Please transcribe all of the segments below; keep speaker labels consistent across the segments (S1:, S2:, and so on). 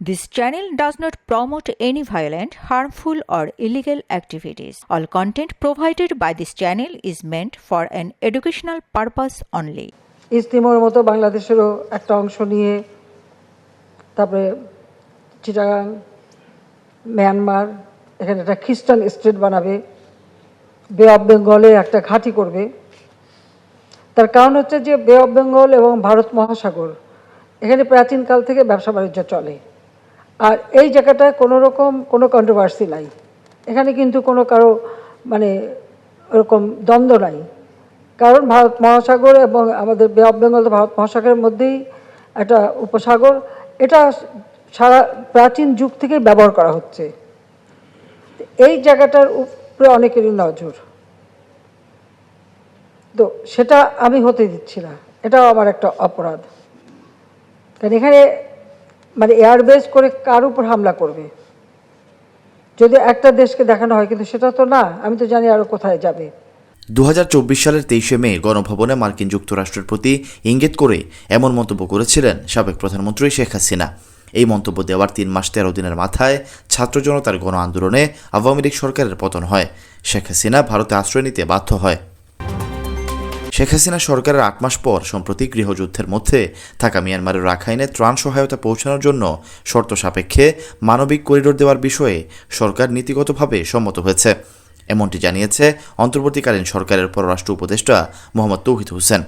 S1: This channel does not promote any violent, harmful, or illegal activities. All content provided by this channel is meant for an educational purpose only.
S2: East Timor মতো বাংলাদেশেরও একটা অংশ নিয়ে তারপরে Chittagong, Myanmar, এখানে একটা খ্রিস্টান state বানাবে, বে অফ বেঙ্গলে একটা ঘাঁটি করবে। তার কারণ হচ্ছে যে বে অফ বেঙ্গল এবং ভারত মহাসাগর এখানে প্রাচীনকাল থেকে ব্যবসা বাণিজ্য চলে, আর এই জায়গাটায় কোনো রকম কোনো কন্ট্রোভার্সি নাই। এখানে কিন্তু কোনো কারো ওরকম দ্বন্দ্ব নাই, কারণ ভারত মহাসাগর এবং আমাদের বে অফ বেঙ্গল ভারত মহাসাগরের মধ্যেই একটা উপসাগর, এটা সারা প্রাচীন যুগ থেকেই ব্যবহার করা হচ্ছে। এই জায়গাটার উপরে অনেকেরই নজর, তো সেটা আমি হতে দিচ্ছি না, এটাও আমার একটা অপরাধ। কারণ এখানে এয়ারবেস করে কার উপর হামলা করবে, যদি একটা দেশকে দেখানো হয়, কিন্তু সেটা তো না, আমি তো জানি আরও কোথায় যাবে।
S3: 2024 সালের 23শে মে গণভবনে মার্কিন যুক্তরাষ্ট্রের প্রতি ইঙ্গিত করে এমন মন্তব্য করেছিলেন সাবেক প্রধানমন্ত্রী শেখ হাসিনা। এই মন্তব্য দেওয়ার 3 মাস 13 দিনের মাথায় ছাত্র জনতার গণ আন্দোলনে আওয়ামী লীগ সরকারের পতন হয়। শেখ হাসিনা ভারতে আশ্রয় নিতে বাধ্য হয়। শেখ হাসিনা সরকারের 8 মাস পর সম্প্রতি গৃহযুদ্ধের মধ্যে থাকা মিয়ানমারের রাখাইনে ত্রাণ সহায়তা পৌঁছানোর জন্য শর্ত সাপেক্ষে মানবিক করিডোর দেওয়ার বিষয়ে সরকার নীতিগতভাবে সম্মত হয়েছে, এমনটি জানিয়েছে অন্তর্বর্তীকালীন সরকারের পররাষ্ট্র উপদেষ্টা মোহাম্মদ তৌহিদ হোসেন।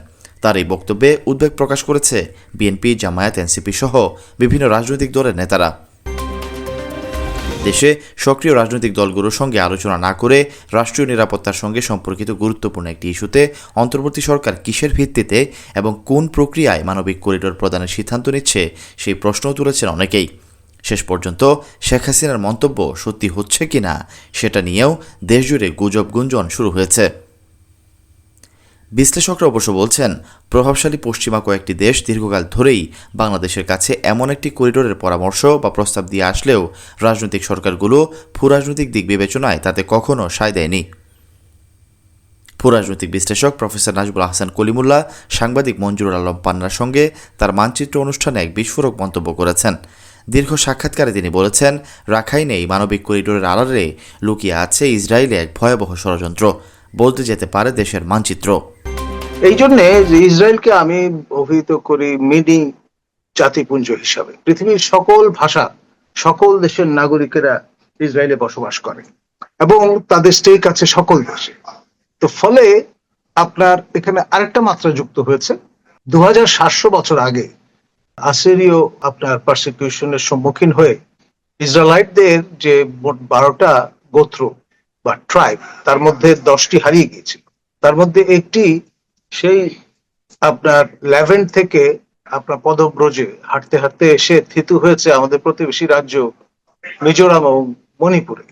S3: তার এই বক্তব্যে উদ্বেগ প্রকাশ করেছে বিএনপি, জামায়াত, এনসিপি সহ বিভিন্ন রাজনৈতিক দলের নেতারা। দেশে সক্রিয় রাজনৈতিক দলগুলোর সঙ্গে আলোচনা না করে রাষ্ট্রীয় নিরাপত্তার সঙ্গে সম্পর্কিত গুরুত্বপূর্ণ একটি ইস্যুতে অন্তর্বর্তী সরকার কিসের ভিত্তিতে এবং কোন প্রক্রিয়ায় মানবিক করিডোর প্রদানের সিদ্ধান্ত নিচ্ছে সেই প্রশ্নও তুলেছেন অনেকেই। শেষ পর্যন্ত শেখ হাসিনার মন্তব্য সত্যি হচ্ছে কিনা সেটা নিয়েও দেশজুড়ে গুজব গুঞ্জন শুরু হয়েছে। বিশ্লেষকরা অবশ্য বলছেন, প্রভাবশালী পশ্চিমা কয়েকটি দেশ দীর্ঘকাল ধরেই বাংলাদেশের কাছে এমন একটি করিডোরের পরামর্শ বা প্রস্তাব দিয়ে আসলেও রাজনৈতিক সরকারগুলো ভূরাজনৈতিক দিক বিবেচনায় তাতে কখনো সায় দেয়নি। ভূরাজনৈতিক বিশ্লেষক প্রফেসর নাজবুল আহসান কলিমুল্লাহ সাংবাদিক মঞ্জুরুল আলম পান্নার সঙ্গে তার মানচিত্র অনুষ্ঠানে এক বিস্ফোরক মন্তব্য করেছেন। দীর্ঘ সাক্ষাৎকারে তিনি বলেছেন, রাখাইনে এই মানবিক করিডোরের আড়ালে লুকিয়ে আছে ইসরায়েলে এক ভয়াবহ ষড়যন্ত্র, বলতে যেতে পারে দেশের মানচিত্র।
S4: এই জন্যে যে ইসরায়েলকে আমি অভিহিত করি মিনি জাতিপুঞ্জ হিসাবে। পৃথিবীর সকল ভাষা, সকল দেশের নাগরিকেরা ইসরায়েলে বসবাস করে এবং তাদের স্টেক আছে সকল দেশে। তো ফলে আপনার এখানে আরেকটা মাত্রা যুক্ত হয়েছে। 2700 বছর আগে আসিরীয় আপনার পারসিকিউশনের সম্মুখীন হয়ে ইসরায়েলাইটদের যে মোট 12টা গোত্র বা ট্রাইব, তার মধ্যে 10টি হারিয়ে গিয়েছিল। তার মধ্যে একটি সেই আপনার লেভেন্ট থেকে আপনার পদব্রজে হাঁটতে হাঁটতে এসে থিতু হয়েছে আমাদের প্রতিবেশী রাজ্য মিজোরাম এবং মণিপুরে।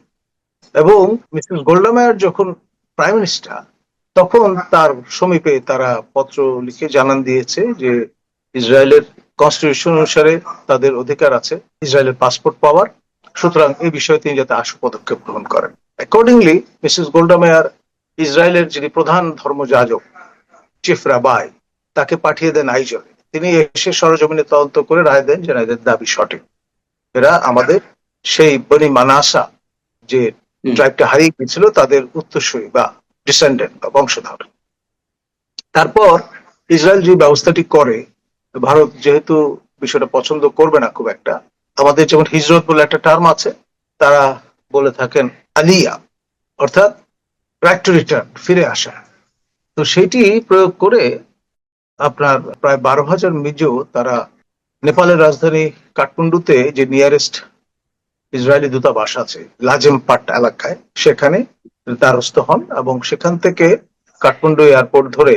S4: এবং মিসেস গোল্ডা মেয়ার যখন প্রাইম মিনিস্টার, তখন তার সমীপে তারা পত্র লিখে জানান দিয়েছে যে ইসরায়েলের কনস্টিটিউশন অনুসারে তাদের অধিকার আছে ইসরায়েলের পাসপোর্ট পাওয়ার, সুতরাং এই বিষয়ে তিনি যাতে আশু পদক্ষেপ গ্রহণ করেন। অ্যাকর্ডিংলি মিসেস গোল্ডা মেয়ার ইসরায়েলের যিনি প্রধান ধর্মযাজক চিফ রাবাই, তাকে পাঠিয়ে দেন আইজলে। তিনি এসে সরজমিনে তদন্ত করে রায় দেন যে এদের দাবি সঠিক, এরা আমাদের সেই বনি মানাসা যে ট্রাইবটা হারিয়ে গিয়েছিল তাদের উত্তরসূরি বা ডিসেন্ডেন্ট বা বংশধর। তারপর ইসরায়েল যে ব্যবস্থাটি করে, ভারত যেহেতু বিষয়টা পছন্দ করবে না খুব একটা, আমাদের যেমন হিজরত বলে একটা টার্ম আছে, তারা বলে থাকেন আলিয়া, অর্থাৎ ব্যাক টু রিটার্ন, ফিরে আসা। তো সেইটি প্রয়োগ করে আপনার প্রায় 12,000 মিজো তারা নেপালের রাজধানী কাঠমান্ডুতে যে নিয়ারেস্ট ইসরায়েলি দূতাবাস আছে লাজেম পাট এলাকায়, সেখানে দ্বারস্থ হন এবং সেখান থেকে কাঠমান্ডু এয়ারপোর্ট ধরে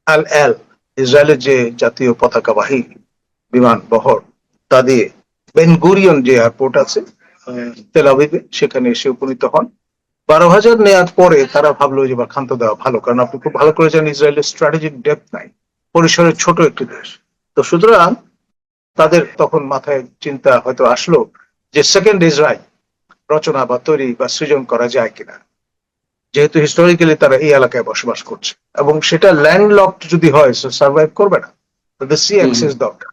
S4: আল এল ইসরায়েলের যে জাতীয় পতাকাবাহী বিমান বহর, তা দিয়ে বেন গুরিয়ন যে এয়ারপোর্ট আছে তেল আবিবে, সেখানে এসে উপনীত হন। 12,000 নেওয়ার পরে তারা ভাবলো যে এবার ক্ষান্ত দেওয়া ভালো, কারণ আপনি খুব ভালো করে জানেন ইসরায়েলের স্ট্র্যাটেজিক ডেপথ নাই, পরিসরের ছোট একটি দেশ। তো সুতরাং তাদের তখন মাথায় চিন্তা হয়তো আসলো যে সেকেন্ড ইসরায়েল রচনা বা তৈরি বা সৃজন করা যায় কিনা, যেহেতু হিস্টোরিক্যালি তারা এই এলাকায় বসবাস করছে এবং সেটা ল্যান্ডলকড যদি হয় সার্ভাইভ করবে না, তাদের সি অ্যাক্সেস দরকার।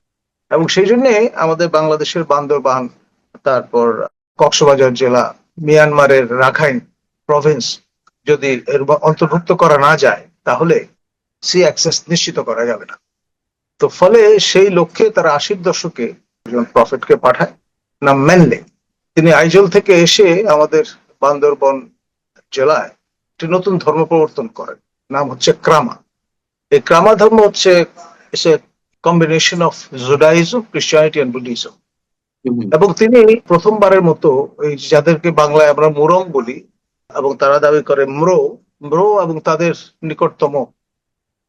S4: এবং সেই জন্য আমাদের বাংলাদেশের বান্দরবান তারপর কক্সবাজার জেলা, মিয়ানমারের রাখাইন প্রভিন্স যদি এর অন্তর্ভুক্ত করা না যায় তাহলে সি অ্যাক্সেস নিশ্চিত করা যাবে না। তো ফলে সেই লক্ষ্যে তারা 80-র দশকে একজন প্রফেটকে পাঠায়, নাম মেনলে। তিনি আইজল থেকে এসে আমাদের বান্দরবন জেলায় একটি নতুন ধর্ম প্রবর্তন করেন, নাম হচ্ছে ক্রামা। এই ক্রামা ধর্ম হচ্ছে combination of Judaism, Christianity and Buddhism. এবং তিনি প্রথমবারের মতো এই যাদেরকে বাংলায় আমরা মুরং বলি এবং তারা দাবি করে ম্রো এবং তাদের নিকটতম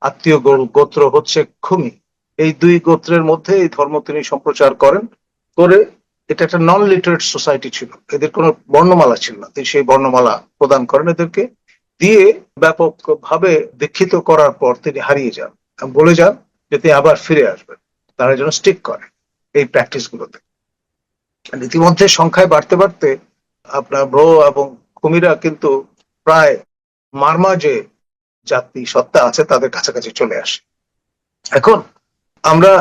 S4: আত্মীয় গোত্র হচ্ছে খুমি, এই দুই গোত্রের মধ্যে এই ধর্ম তিনি সম্প্রচার করেন। করে এটা একটা নন লিটারেট সোসাইটি ছিল, এদের কোনো বর্ণমালা ছিল না, তিনি সেই বর্ণমালা প্রদান করেন এদেরকে দিয়ে। ব্যাপকভাবে দীক্ষিত করার পর তিনি হারিয়ে যান, বলে যান যে তিনি আবার ফিরে আসবেন, তারা যেন স্টিক করে এই প্র্যাকটিস গুলোতে। ইতিমধ্যে সংখ্যায় বাড়তে বাড়তে আপনার ব্রো এবং কুমিরা কিন্তু প্রায় মারমা যে জাতি সত্তা আছে তাদের কাছাকাছি চলে আসে। এখন আমরা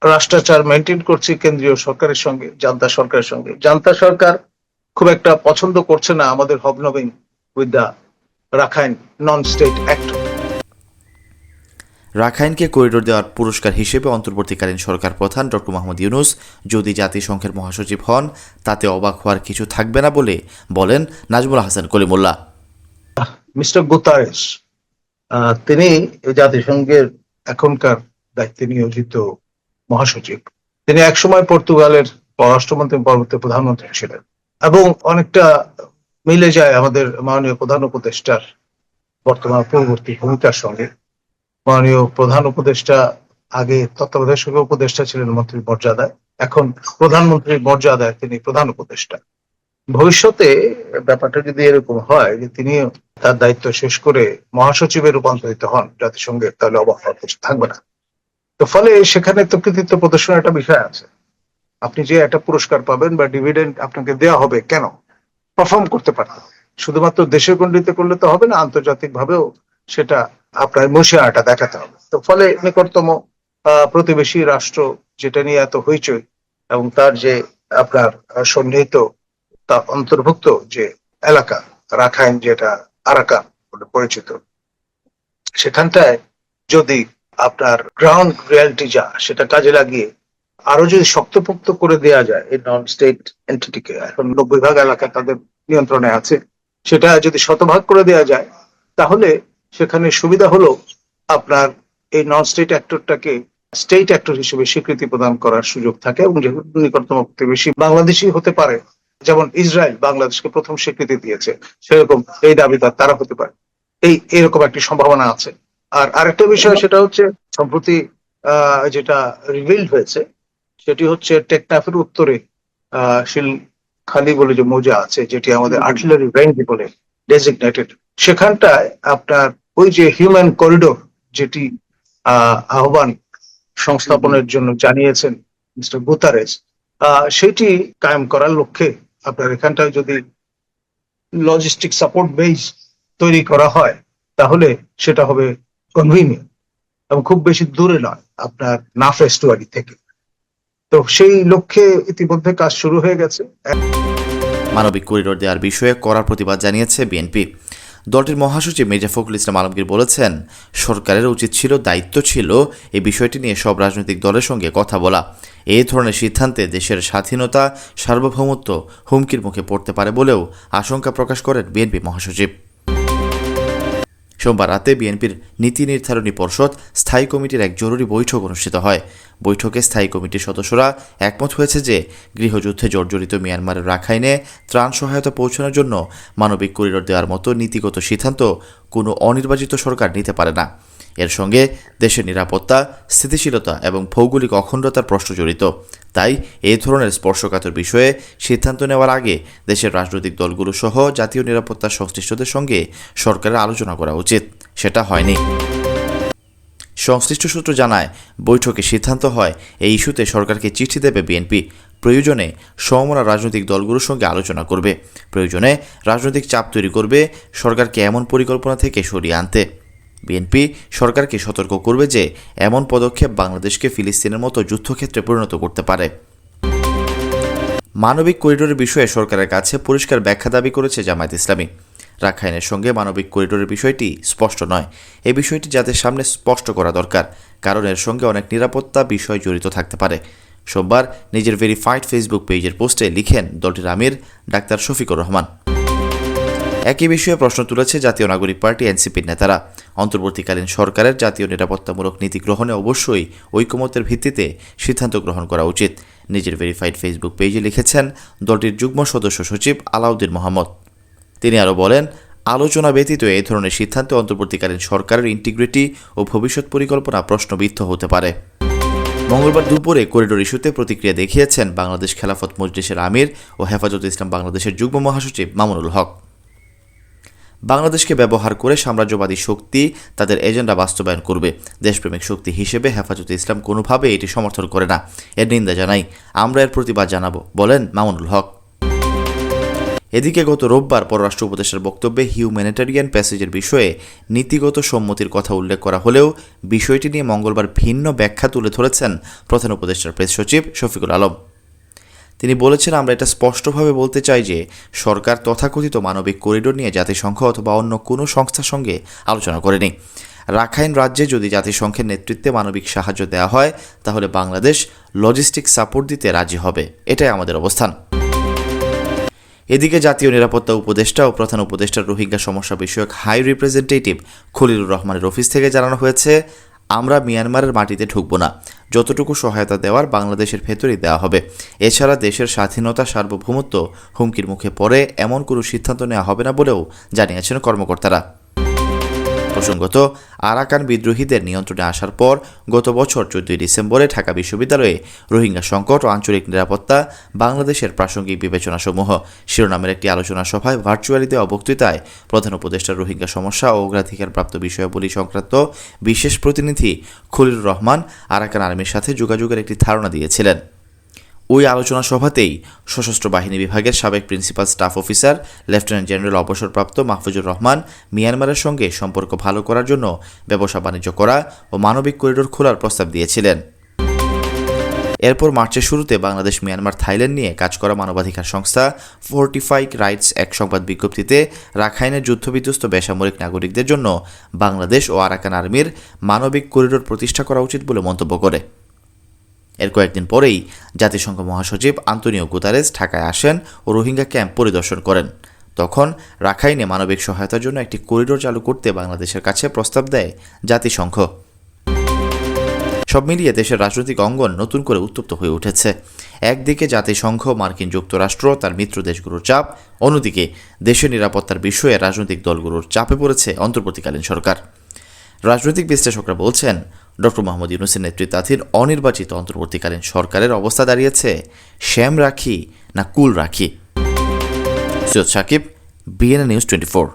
S4: রাষ্ট্রাচার মেনটেন করছি কেন্দ্রীয় সরকারের সঙ্গে, জান্তা সরকারের সঙ্গে। জান্তা সরকার খুব একটা পছন্দ করছে না আমাদের hobnobbing with the Rakhine non state act.
S3: রাখাইনকে করিডোর দেওয়ার পুরস্কার হিসেবে অন্তর্বর্তীকালীন সরকার প্রধান ডক্টর মোহাম্মদ ইউনূস যদি জাতিসংঘের মহাসচিব হন তাতে অবাক হওয়ার কিছু থাকবে না বলে বলেন নাজমুল হাসান কলিমুল্লাহ।
S4: মিস্টার গুতারেস তিনি জাতিসংঘের এখনকার দায়িত্বে নিয়োজিত মহাসচিব। তিনি একসময় পর্তুগালের পররাষ্ট্রমন্ত্রী, পরবর্তী প্রধানমন্ত্রী ছিলেন এবং অনেকটা মিলে যায় আমাদের মাননীয় প্রধান উপদেষ্টার বর্তমান পূর্ববর্তী ভূমিকার সঙ্গে। মাননীয় প্রধান উপদেষ্টা আগে তত্ত্বাবধায়ক উপদেষ্টা ছিলেন মন্ত্রীর মর্যাদায়, এখন প্রধানমন্ত্রীর মর্যাদায় তিনি প্রধান উপদেষ্টা। ভবিষ্যতে ব্যাপারটা যদি এরকম হয় যে তিনি তার দায়িত্ব শেষ করে মহাসচিবে রূপান্তরিত হন জাতিসংঘের, তাহলে অবাক হওয়ার কিছু থাকবে না। তো ফলে সেখানে তো কৃতিত্ব প্রদর্শনের একটা বিষয় আছে। আপনি যে একটা পুরস্কার পাবেন বা ডিভিডেন্ড আপনাকে দেওয়া হবে, কেন পারফর্ম করতে পারতে হবে। শুধুমাত্র দেশের গণ্ডিতে করলে তো হবে না, আন্তর্জাতিক ভাবেও সেটা আপনার মুশিয়াটা দেখাতে হবে। তো ফলে নিকটতম প্রতিবেশী রাষ্ট্র যেটা নিয়ে এত হইচই এবং তার যে আপনার সন্নিহিত তা অন্তর্ভুক্ত যে এলাকা রাখাইন, যেটা আরাকান বলে পরিচিত, সেখানটায় যদি আপনার গ্রাউন্ড রিয়ালিটি যা সেটা কাজে লাগিয়ে আরো যদি শক্তপোক্ত করে দেওয়া যায় এই নন স্টেট এন্টিটিকে, এখন 90% এলাকা তাদের নিয়ন্ত্রণে আছে, সেটা যদি শতভাগ করে দেওয়া যায় তাহলে সেখানে সুবিধা হলো আপনার এই নন স্টেট অ্যাক্টরটাকে স্টেট অ্যাক্টর হিসেবে স্বীকৃতি প্রদান করার সুযোগ থাকে। এবং যেহেতু নিকটতম প্রতিবেশী বাংলাদেশই হতে পারে, যেমন ইসরায়েল বাংলাদেশকে প্রথম স্বীকৃতি দিয়েছে, সেরকম এই দাবিদার তারা হতে পারে, এরকম একটি সম্ভাবনা আছে। আর আরেকটা বিষয় সেটা হচ্ছে সম্প্রতি যেটা রিভিলড হয়েছে সেটি হচ্ছে টেকনাফের উত্তরে শিলখালি বলে যে মৌজা আছে, যেটি আমাদের আর্টিলারি রেঞ্জ বলে ডেজিগনেটেড, সেখানটায় আপনার ওই যে হিউম্যান করিডোর যেটি আহ্বান সংস্থাপনের জন্য জানিয়েছেন মিস্টার গুতারেস, সেটি কায়েম করার লক্ষ্যে আপনার এখানটায় যদি লজিস্টিক সাপোর্ট বেস তৈরি করা হয় তাহলে সেটা হবে কনভিনিয়েন্ট এবং খুব বেশি দূরে নয় আপনার নাফ এস্টুয়ারি থেকে। তো সেই লক্ষ্যে ইতিমধ্যে কাজ শুরু হয়ে গেছে।
S3: মানবিক করিডোর দেওয়ার বিষয়ে কড়া প্রতিবাদ জানিয়েছে বিএনপি। দলটির মহাসচিব মির্জা ফখরুল ইসলাম আলমগীর বলেছেন, সরকারের উচিত ছিল, দায়িত্ব ছিল এই বিষয়টি নিয়ে সব রাজনৈতিক দলের সঙ্গে কথা বলা। এই ধরনের সিদ্ধান্তে দেশের স্বাধীনতা, সার্বভৌমত্ব হুমকির মুখে পড়তে পারে বলেও আশঙ্কা প্রকাশ করেন বিএনপি মহাসচিব। সোমবার রাতে বিএনপির নীতি নির্ধারণী পর্ষদ স্থায়ী কমিটির এক জরুরি বৈঠক অনুষ্ঠিত হয়। বৈঠকে স্থায়ী কমিটির সদস্যরা একমত হয়েছে যে গৃহযুদ্ধে জর্জরিত মিয়ানমারের রাখাইনে ত্রাণ সহায়তা পৌঁছানোর জন্য মানবিক করিডোর দেওয়ার মতো নীতিগত সিদ্ধান্ত কোনো অনির্বাচিত সরকার নিতে পারে না। এর সঙ্গে দেশের নিরাপত্তা, স্থিতিশীলতা এবং ভৌগোলিক অখণ্ডতার প্রশ্ন জড়িত। তাই এই ধরনের স্পর্শকাতর বিষয়ে সিদ্ধান্ত নেওয়ার আগে দেশের রাজনৈতিক দলগুলো সহ জাতীয় নিরাপত্তা সংশ্লিষ্টদের সঙ্গে সরকারের আলোচনা করা উচিত। সেটা হয়নি। সংশ্লিষ্ট সূত্র জানায়, বৈঠকে সিদ্ধান্ত হয় এই ইস্যুতে সরকারকে চিঠি দেবে বিএনপি। প্রয়োজনে সমমনা রাজনৈতিক দলগুলোর সঙ্গে আলোচনা করবে, প্রয়োজনে রাজনৈতিক চাপ তৈরি করবে সরকারকে এমন পরিকল্পনা থেকে সরিয়ে আনতে। বিএনপি সরকারকে সতর্ক করবে যে এমন পদক্ষেপ বাংলাদেশকে ফিলিস্তিনের মতো যুদ্ধক্ষেত্রে পরিণত করতে পারে। মানবিক করিডোরের বিষয়ে সরকারের কাছে পরিষ্কার ব্যাখ্যা দাবি করেছে জামায়াত ইসলামী। রাখাইনের সঙ্গে মানবিক করিডোরের বিষয়টি স্পষ্ট নয়। এই বিষয়টি যাদের সামনে স্পষ্ট করা দরকার, কারণ এর সঙ্গে অনেক নিরাপত্তা বিষয় জড়িত থাকতে পারে। সোমবার নিজের ভেরিফাইড ফেসবুক পেজের পোস্টে লিখেন দলটির আমির ডাক্তার শফিকুর রহমান। একই বিষয়ে প্রশ্ন তুলেছে জাতীয় নাগরিক পার্টি এনসিপির নেতারা। অন্তর্বর্তীকালীন সরকারের জাতীয় নিরাপত্তামূলক নীতি গ্রহণে অবশ্যই ঐকমত্যের ভিত্তিতে সিদ্ধান্ত গ্রহণ করা উচিত। নিজের ভেরিফাইড ফেসবুক পেজে লিখেছেন দলটির যুগ্ম সদস্য সচিব আলাউদ্দিন মোহাম্মদ। তিনি আরও বলেন, আলোচনা ব্যতীত এই ধরনের সিদ্ধান্তে অন্তর্বর্তীকালীন সরকারের ইন্টিগ্রিটি ও ভবিষ্যৎ পরিকল্পনা প্রশ্নবিদ্ধ হতে পারে। মঙ্গলবার দুপুরে করিডোর ইস্যুতে প্রতিক্রিয়া দেখিয়েছেন বাংলাদেশ খেলাফত মজলিসের আমির ও হেফাজতে ইসলাম বাংলাদেশের যুগ্ম মহাসচিব মামুনুল হক। বাংলাদেশকে ব্যবহার করে সাম্রাজ্যবাদী শক্তি তাদের এজেন্ডা বাস্তবায়ন করবে। দেশপ্রেমিক শক্তি হিসেবে হেফাজতে ইসলাম কোনোভাবে এটি সমর্থন করে না। এর নিন্দা জানাই, আমরা এর প্রতিবাদ জানাবো, বলেন মামুনুল হক। এদিকে গত রোববার পররাষ্ট্র উপদেষ্টার বক্তব্যে হিউম্যানিটেরিয়ান প্যাসেজের বিষয়ে নীতিগত সম্মতির কথা উল্লেখ করা হলেও বিষয়টি নিয়ে মঙ্গলবার ভিন্ন ব্যাখ্যা তুলে ধরেছেন প্রধান উপদেষ্টার প্রেস সচিব শফিকুল আলম। তিনি বলেছেন, আমরা এটা স্পষ্টভাবে বলতে চাই যে সরকার তথাকথিত মানবিক করিডোর নিয়ে জাতিসংঘ অথবা অন্য কোনো সংস্থার সঙ্গে আলোচনা করেনি। রাখাইন রাজ্যে যদি জাতিসংঘের নেতৃত্বে মানবিক সাহায্য দেওয়া হয় তাহলে বাংলাদেশ লজিস্টিক সাপোর্ট দিতে রাজি হবে। এটাই আমাদের অবস্থান। এদিকে জাতীয় নিরাপত্তা উপদেষ্টা ও প্রধান উপদেষ্টার রোহিঙ্গা সমস্যা বিষয়ক হাই রিপ্রেজেন্টেটিভ খলিলুর রহমানের অফিস থেকে জানানো হয়েছে, আমরা মিয়ানমারের মাটিতে ঢুকব না। যতটুকু সহায়তা দেওয়ার বাংলাদেশের ভেতরেই দেওয়া হবে। এছাড়া দেশের স্বাধীনতা সার্বভৌমত্ব হুমকির মুখে পড়ে এমন কোনো সিদ্ধান্ত নেওয়া হবে না বলেও জানিয়েছেন কর্মকর্তারা। প্রসঙ্গত, আরাকান বিদ্রোহীদের নিয়ন্ত্রণে আসার পর গত বছর 14 ডিসেম্বরে ঢাকা বিশ্ববিদ্যালয়ে রোহিঙ্গা সংকট ও আঞ্চলিক নিরাপত্তা বাংলাদেশের প্রাসঙ্গিক বিবেচনাসমূহ শিরোনামের একটি আলোচনা সভায় ভার্চুয়ালি দেওয়া বক্তৃতায় প্রধান উপদেষ্টার রোহিঙ্গা সমস্যা ও অগ্রাধিকারপ্রাপ্ত বিষয়াবলী সংক্রান্ত বিশেষ প্রতিনিধি খলিলুর রহমান আরাকান আর্মির সাথে যোগাযোগের একটি ধারণা দিয়েছিলেন। ওই আলোচনা সভাতেই সশস্ত্র বাহিনী বিভাগের সাবেক principal staff officer lieutenant general অবসরপ্রাপ্ত মাহফুজুর রহমান মিয়ানমারের সঙ্গে সম্পর্ক ভালো করার জন্য ব্যবসা বাণিজ্য করা ও মানবিক করিডোর খোলার প্রস্তাব দিয়েছিলেন। এরপর মার্চের শুরুতে বাংলাদেশ মিয়ানমার থাইল্যান্ড নিয়ে কাজ করা মানবাধিকার সংস্থা ফোর্টিফাই রাইটস এক সংবাদ বিজ্ঞপ্তিতে রাখাইনের যুদ্ধবিধ্বস্ত বেসামরিক নাগরিকদের জন্য বাংলাদেশ ও আরাকান আর্মির মানবিক করিডোর প্রতিষ্ঠা করা উচিত বলে মন্তব্য করে। এর কয়েকদিন পরেই জাতিসংঘ মহাসচিব আন্তোনিও গুতারেস ঢাকায় আসেন ও রোহিঙ্গা ক্যাম্প পরিদর্শন করেন। তখন রাখাইনে মানবিক সহায়তার জন্য একটি করিডোর চালু করতে বাংলাদেশের কাছে প্রস্তাব দেয় জাতিসংঘ। সব মিলিয়ে দেশের রাজনৈতিক অঙ্গন নতুন করে উত্তপ্ত হয়ে উঠেছে। একদিকে জাতিসংঘ, মার্কিন যুক্তরাষ্ট্র, তার মিত্র দেশগুলোর চাপ, অন্যদিকে দেশের নিরাপত্তার বিষয়ে রাজনৈতিক দলগুলোর চাপে পড়েছে অন্তর্বর্তীকালীন সরকার। রাজনৈতিক বিশ্লেষকরা বলছেন, ডক্টর মোহাম্মদ ইউনূসের নেতৃত্বাধীন অনির্বাচিত অন্তর্বর্তীকালীন সরকারের অবস্থা দাঁড়িয়েছে শ্যাম রাখি না কুল রাখি। Syed Sakib, BNA news 24।